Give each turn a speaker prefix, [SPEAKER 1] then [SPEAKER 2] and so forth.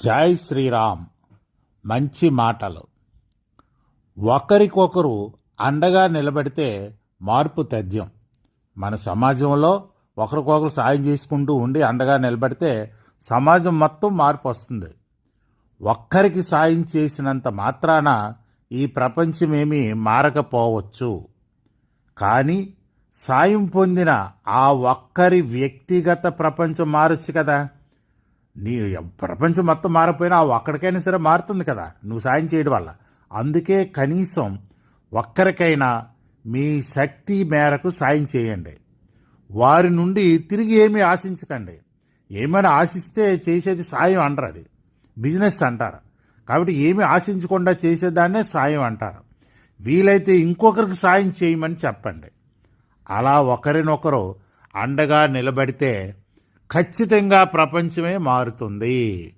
[SPEAKER 1] జై శ్రీరామ్. మంచి మాటలు. ఒకరికొకరు అండగా నిలబడితే మార్పు తథ్యం. మన సమాజంలో ఒకరికొకరు సాయం చేసుకుంటూ ఉండి అండగా నిలబడితే సమాజం మొత్తం మార్పు వస్తుంది. ఒక్కరికి సాయం చేసినంత మాత్రాన ఈ ప్రపంచమేమీ మారకపోవచ్చు. కానీ సాయం పొందిన ఆ ఒక్కరి వ్యక్తిగత ప్రపంచం మారచ్చు కదా. నీ ప్రపంచం మొత్తం మారిపోయినా ఆ ఒక్కడికైనా సరే మారుతుంది కదా నువ్వు సాయం చేయడం వల్ల. అందుకే కనీసం ఒక్కరికైనా మీ శక్తి మేరకు సాయం చేయండి. వారి నుండి తిరిగి ఏమీ ఆశించకండి. ఏమైనా ఆశిస్తే చేసేది సాయం అంటారు, అది బిజినెస్ అంటారు. కాబట్టి ఏమీ ఆశించకుండా చేసేదాన్నే సాయం అంటారు. వీలైతే ఇంకొకరికి సాయం చేయమని చెప్పండి. అలా ఒకరినొకరు అండగా నిలబడితే ఖచ్చితంగా ప్రపంచమే మారుతుంది.